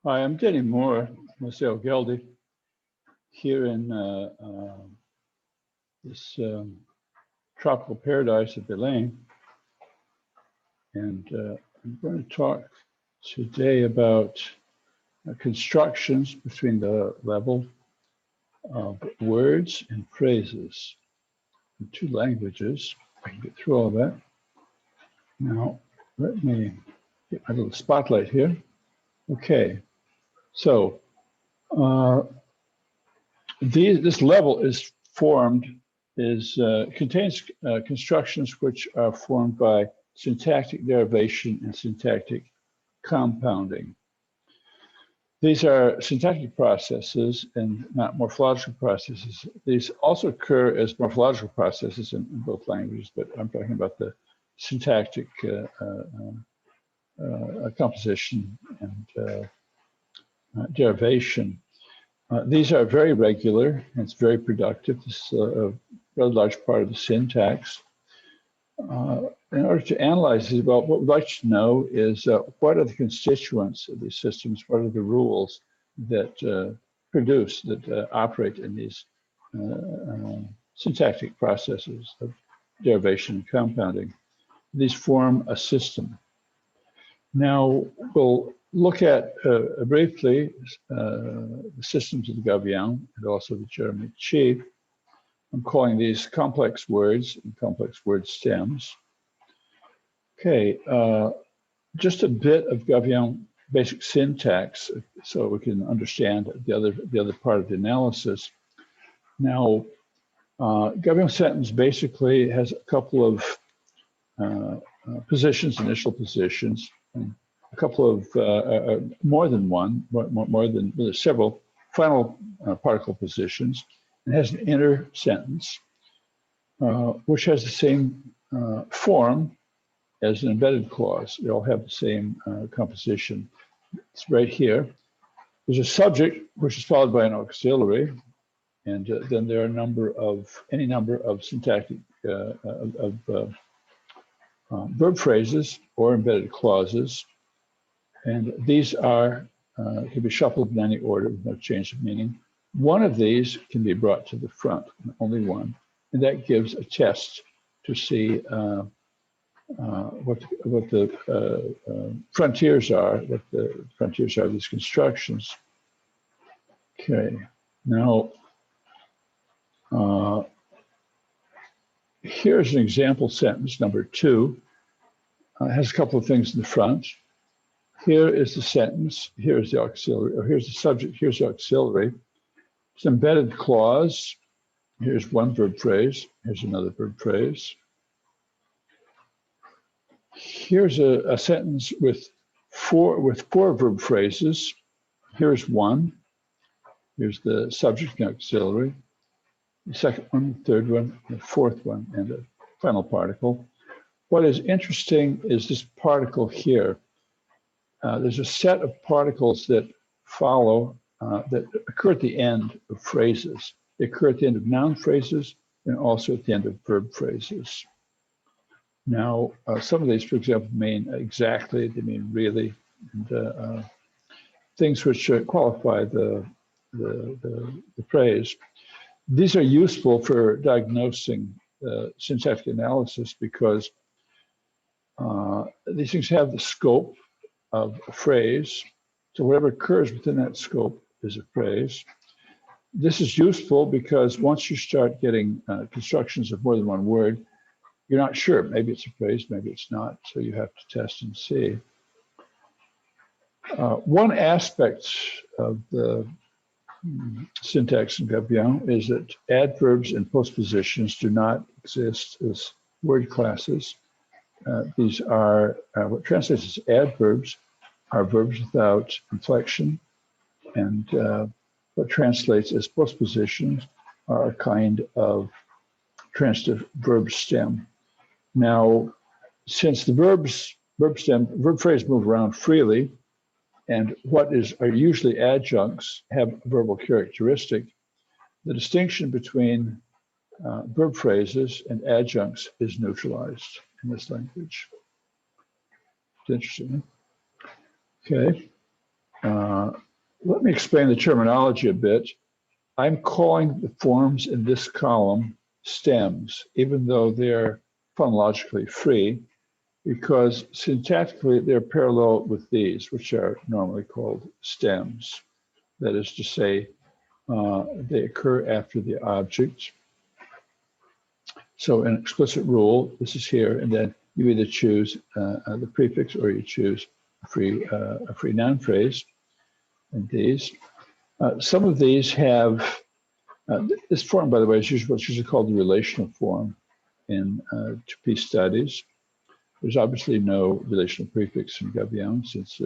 Hi, I'm Denny Moore, Marcel Geldy, here in this tropical paradise of Belém. And I'm going to talk today about constructions between the level of words and phrases in two languages. I can get through all that. Now, let me get my little spotlight here. Okay, so this level is formed, contains constructions which are formed by syntactic derivation and syntactic compounding. These are syntactic processes and not morphological processes. These also occur as morphological processes in both languages, but I'm talking about the syntactic composition and derivation. These are very regular, and it's very productive. This is a rather large part of the syntax. In order to analyze these, well, what we'd like to know is what are the constituents of these systems? What are the rules that operate in these syntactic processes of derivation and compounding? These form a system. Now, we'll look at briefly the systems of the Gavião and also the German chief. I'm calling these complex words and complex word stems. Okay, just a bit of Gavião basic syntax so we can understand the other part of the analysis. Now, Gavião sentence basically has a couple of positions, initial positions, and a couple of more than several final particle positions, and has an inner sentence, which has the same form as an embedded clause. They all have the same composition. It's right here. There's a subject, which is followed by an auxiliary, and then there are any number of syntactic verb phrases or embedded clauses. And these can be shuffled in any order with no change of meaning. One of these can be brought to the front, only one, and that gives a test to see what the frontiers are, what the frontiers are of these constructions. Okay, now here's an example sentence, number 2. It has a couple of things in the front. Here is the sentence, here's the auxiliary, or here's the subject, here's the auxiliary. It's an embedded clause. Here's one verb phrase, here's another verb phrase. Here's a sentence with four verb phrases. Here's one. Here's the subject and auxiliary. The second one, the third one, the fourth one, and the final particle. What is interesting is this particle here. There's a set of particles that follow, that occur at the end of phrases. They occur at the end of noun phrases and also at the end of verb phrases. Now, some of these, for example, mean exactly, they mean really, and things which qualify the phrase. These are useful for diagnosing syntactic analysis because these things have the scope of a phrase. So whatever occurs within that scope is a phrase. This is useful because once you start getting constructions of more than one word, you're not sure. Maybe it's a phrase, maybe it's not. So you have to test and see. One aspect of the syntax in Gavião is that adverbs and postpositions do not exist as word classes. These are what translates as adverbs are verbs without inflection, and what translates as postpositions are a kind of transitive verb stem. Now, since the verb phrase move around freely, and what are usually adjuncts have a verbal characteristic, the distinction between verb phrases and adjuncts is neutralized in this language. It's interesting. Okay. Let me explain the terminology a bit. I'm calling the forms in this column stems, even though they're phonologically free, because syntactically they're parallel with these, which are normally called stems. That is to say, they occur after the object. So an explicit rule, this is here, and then you either choose the prefix or you choose a free noun phrase in these. Some of these have, this form, by the way, is what's usually called the relational form in 2P studies. There's obviously no relational prefix in Gavião since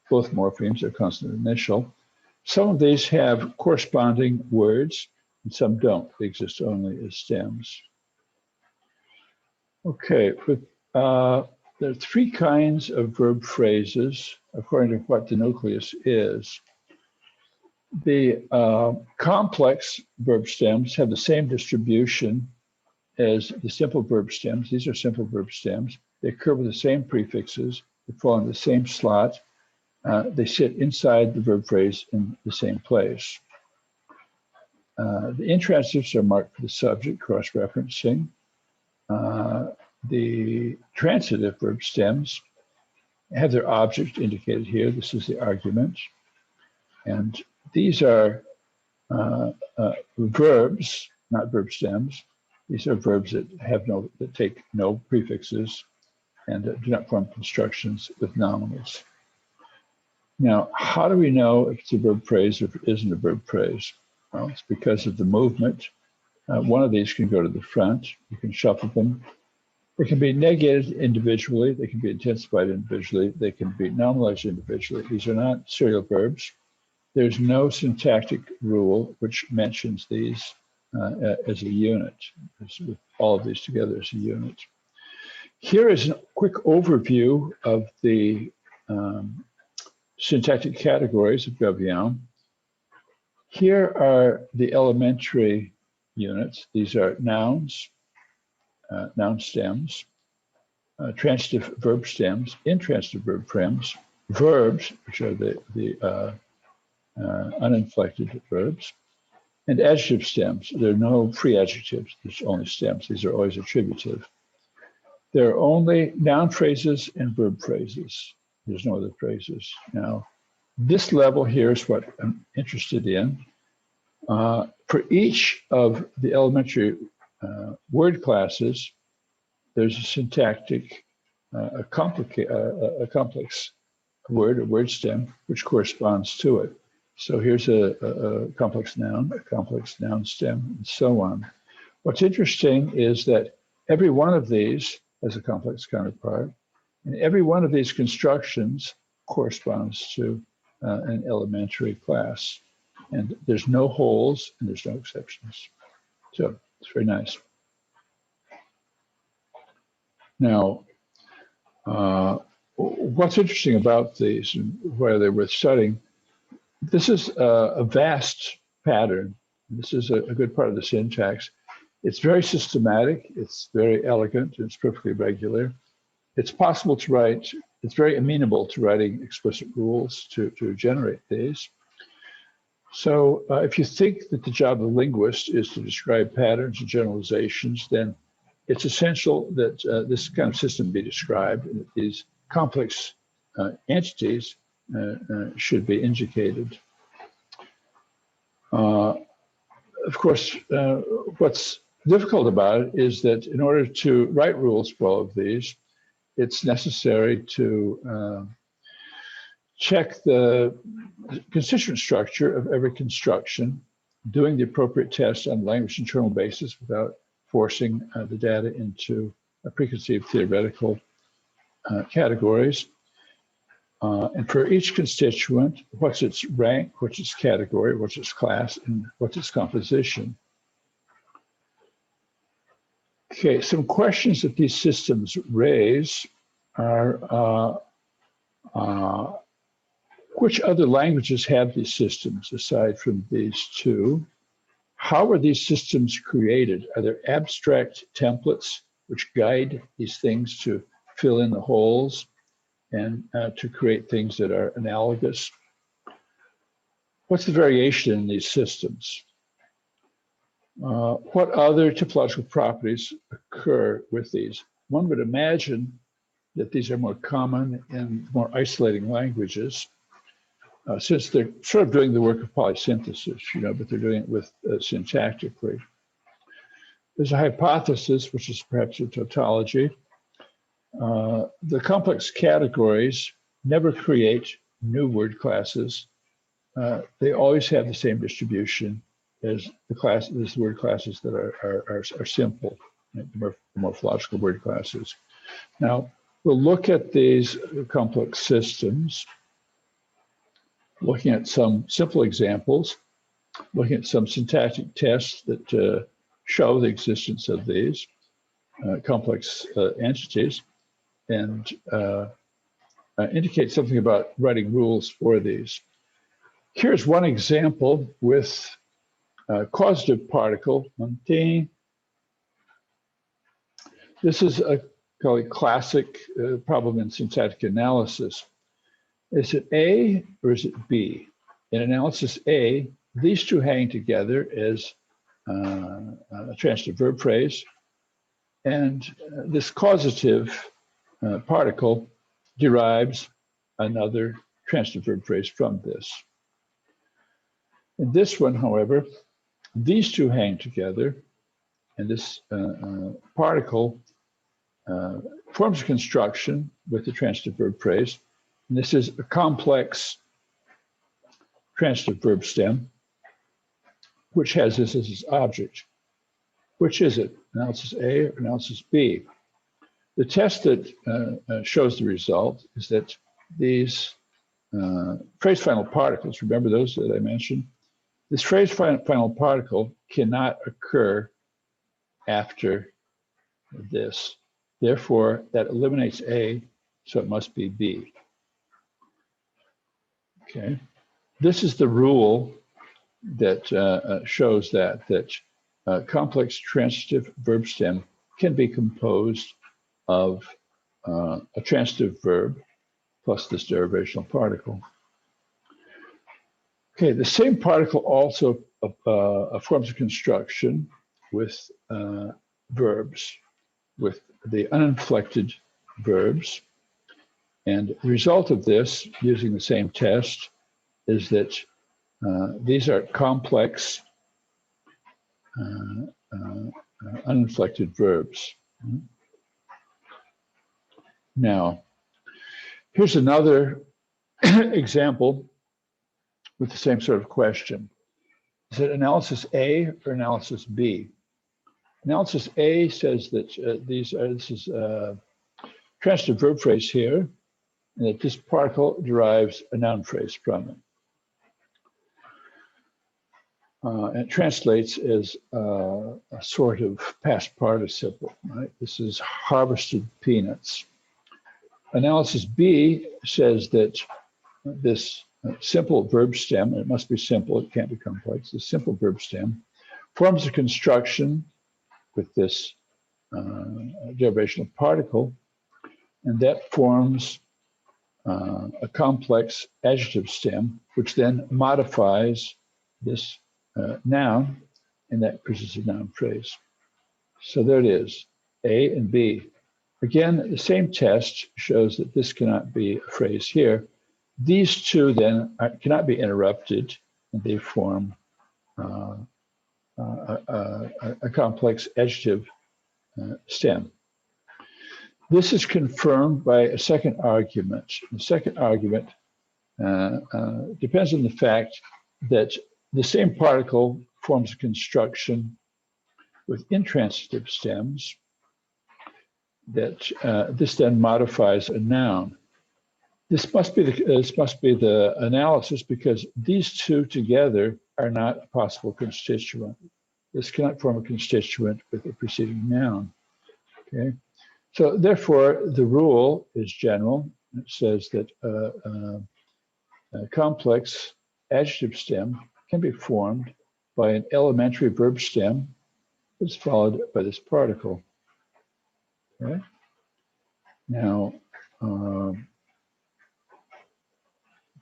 both morphemes are consonant initial. Some of these have corresponding words and some don't. They exist only as stems. Okay, but there are three kinds of verb phrases according to what the nucleus is. The complex verb stems have the same distribution as the simple verb stems. These are simple verb stems. They occur with the same prefixes. They fall in the same slot. They sit inside the verb phrase in the same place. The intransitives are marked for the subject, cross-referencing. The transitive verb stems have their object indicated here. This is the argument. And these are verbs, not verb stems. These are verbs that take no prefixes and do not form constructions with nominals. Now, how do we know if it's a verb phrase or if it isn't a verb phrase? Well, it's because of the movement. One of these can go to the front. You can shuffle them. They can be negated individually. They can be intensified individually. They can be nominalized individually. These are not serial verbs. There's no syntactic rule which mentions these as a unit. With all of these together as a unit. Here is a quick overview of the syntactic categories of Gavião. Here are the elementary units. These are nouns, noun stems, transitive verb stems, intransitive verb stems, verbs, which are the uninflected verbs, and adjective stems. There are no free adjectives. There's only stems. These are always attributive. There are only noun phrases and verb phrases. There's no other phrases. Now, this level here is what I'm interested in. For each of the elementary word classes, there's a syntactic, a complex word, a word stem, which corresponds to it. So here's a complex noun stem, and so on. What's interesting is that every one of these has a complex counterpart, and every one of these constructions corresponds to an elementary class. And there's no holes and there's no exceptions. So it's very nice. Now, what's interesting about these and why they're worth studying, this is a vast pattern. This is a good part of the syntax. It's very systematic, it's very elegant, it's perfectly regular. It's possible to write, it's very amenable to writing explicit rules to generate these. So if you think that the job of a linguist is to describe patterns and generalizations, then it's essential that this kind of system be described and that these complex entities should be indicated. Of course, what's difficult about it is that in order to write rules for all of these, it's necessary to check the constituent structure of every construction, doing the appropriate tests on a language internal basis without forcing the data into preconceived theoretical categories. And for each constituent, what's its rank, what's its category, what's its class, and what's its composition. Okay, some questions that these systems raise are which other languages have these systems aside from these two? How are these systems created? Are there abstract templates which guide these things to fill in the holes and to create things that are analogous? What's the variation in these systems? What other typological properties occur with these? One would imagine that these are more common in more isolating languages, since they're sort of doing the work of polysynthesis, but they're doing it with syntactically. There's a hypothesis, which is perhaps a tautology. The complex categories never create new word classes. They always have the same distribution as the word classes that are simple, the morphological word classes. Now, we'll look at these complex systems, looking at some simple examples, looking at some syntactic tests that show the existence of these complex entities, and indicate something about writing rules for these. Here's one example with causative particle. This is a classic problem in syntactic analysis. Is it A or is it B? In analysis A, these two hang together as a transitive verb phrase, and this causative particle derives another transitive verb phrase from this. In this one, however, these two hang together, and this particle forms a construction with the transitive verb phrase. And this is a complex transitive verb stem, which has this as its object. Which is it, analysis A or analysis B? The test that shows the result is that these phrase final particles, remember those that I mentioned? This phrase final particle cannot occur after this. Therefore, that eliminates A, so it must be B. Okay, this is the rule that shows that complex transitive verb stem can be composed of a transitive verb plus this derivational particle. Okay, the same particle also forms a construction with verbs, with the uninflected verbs. And the result of this, using the same test, is that these are complex uninflected verbs. Now, here's another example with the same sort of question. Is it analysis A or analysis B? Analysis A says that this is a transitive verb phrase here, and that this particle derives a noun phrase from it. And it translates as a sort of past participle, right? This is harvested peanuts. Analysis B says that this simple verb stem, it must be simple, it can't be complex, the simple verb stem forms a construction with this derivational particle, and that forms a complex adjective stem, which then modifies this noun, and that produces a noun phrase. So there it is, A and B. Again, the same test shows that this cannot be a phrase here. These two then cannot be interrupted, and they form a complex adjective stem. This is confirmed by a second argument. The second argument depends on the fact that the same particle forms a construction with intransitive stems that this then modifies a noun. This must be the analysis, because these two together are not a possible constituent. This cannot form a constituent with a preceding noun. Okay, so therefore the rule is general. It says that a complex adjective stem can be formed by an elementary verb stem that's followed by this particle. Okay. Now,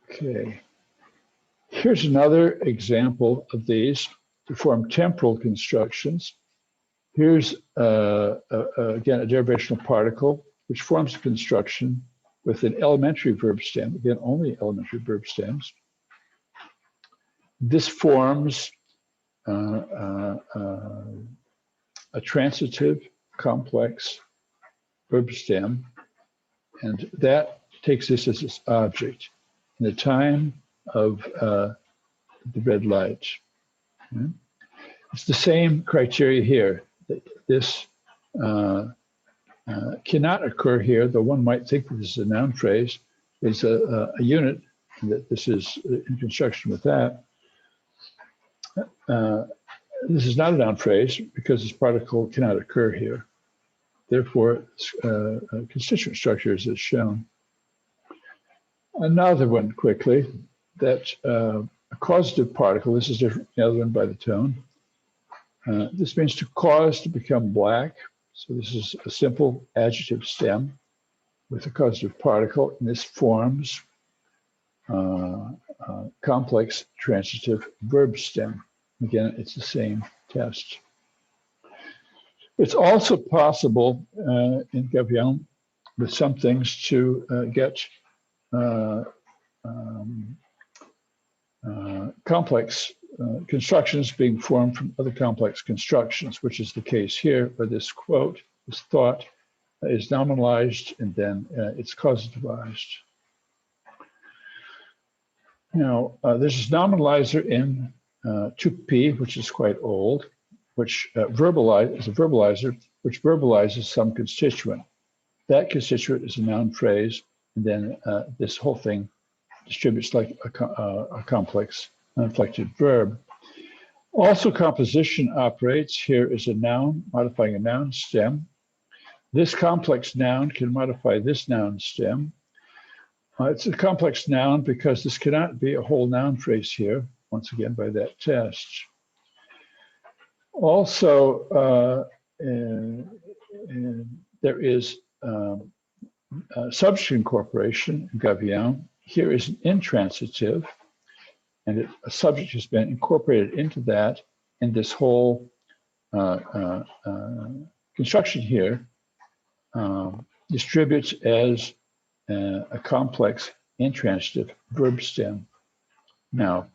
okay. Here's another example of these to form temporal constructions. Here's, again, a derivational particle, which forms a construction with an elementary verb stem, again, only elementary verb stems. This forms a transitive complex verb stem, and that takes this as its object in the time of the red light. Okay? It's the same criteria here. That this cannot occur here, though one might think that this is a noun phrase. It's a unit, and that this is in construction with that. This is not a noun phrase because this particle cannot occur here. Therefore, constituent structure is as shown. Another one quickly, that a causative particle, this is different from the other one by the tone. This means to cause to become black. So this is a simple adjective stem with a causative particle, and this forms complex transitive verb stem. Again, it's the same test. It's also possible in Gavião with some things to get complex constructions being formed from other complex constructions, which is the case here, where this quote, this thought, is nominalized and then it's causativized. Now, there's this nominalizer in 2P, which is quite old, which is a verbalizer, which verbalizes some constituent. That constituent is a noun phrase, and then this whole thing distributes like a complex uninflected verb. Also, composition operates. Here is a noun modifying a noun stem. This complex noun can modify this noun stem. It's a complex noun because this cannot be a whole noun phrase here, once again, by that test. Also, there is subject incorporation in Gavião. Here is an intransitive, and a subject has been incorporated into that, and this whole construction here distributes as a complex intransitive verb stem. Now,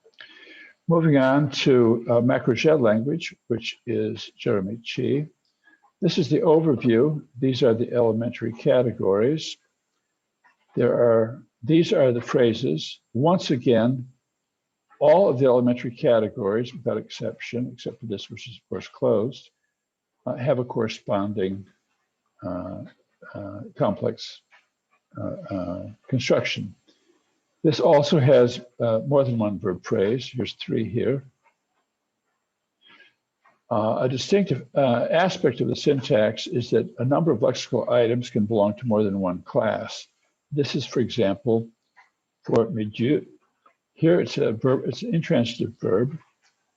moving on to macro-J language, which is Jeremy Chi. This is the overview. These are the elementary categories. These are the phrases. Once again, all of the elementary categories, without exception, except for this, which is of course closed, have a corresponding complex construction. This also has more than one verb phrase. Here's 3 here. A distinctive aspect of the syntax is that a number of lexical items can belong to more than one class. This is, for example, for milieu. Here it's a verb, it's an intransitive verb.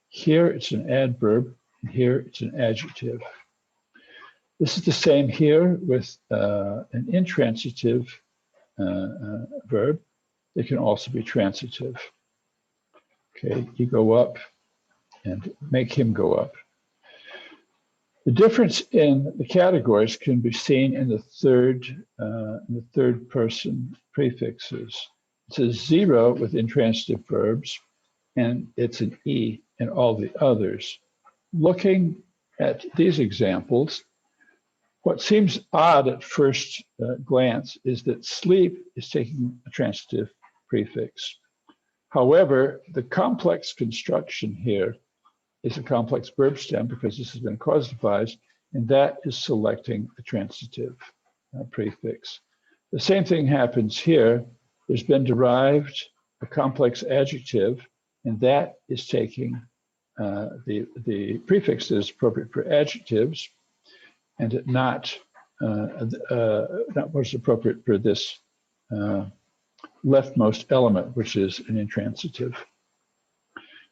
Here it's an adverb, and here it's an adjective. This is the same here with an intransitive verb. It can also be transitive. Okay, you go up and make him go up. The difference in the categories can be seen in the third person prefixes. It's a 0 with intransitive verbs, and it's an E in all the others. Looking at these examples, what seems odd at first glance is that sleep is taking a transitive prefix. However, the complex construction here is a complex verb stem because this has been causativized, and that is selecting a transitive prefix. The same thing happens here. There's been derived a complex adjective, and that is taking the prefix that is appropriate for adjectives, and not what is appropriate for this leftmost element, which is an intransitive.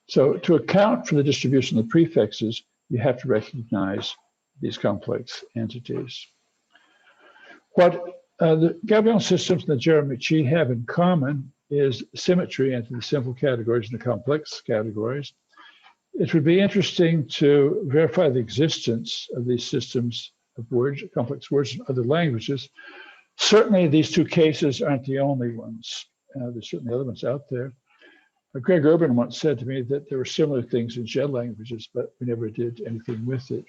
So to account for the distribution of the prefixes, you have to recognize these complex entities. What the Gavião systems and the Jeremy Chi have in common is symmetry into the simple categories and the complex categories. It would be interesting to verify the existence of these systems of words, complex words in other languages. Certainly these two cases aren't the only ones. There's certainly other ones out there. Greg Urban once said to me that there were similar things in Jet languages, but we never did anything with it.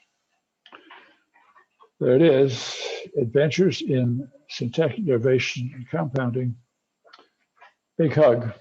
There it is, Adventures in Syntactic Derivation and Compounding. Big hug.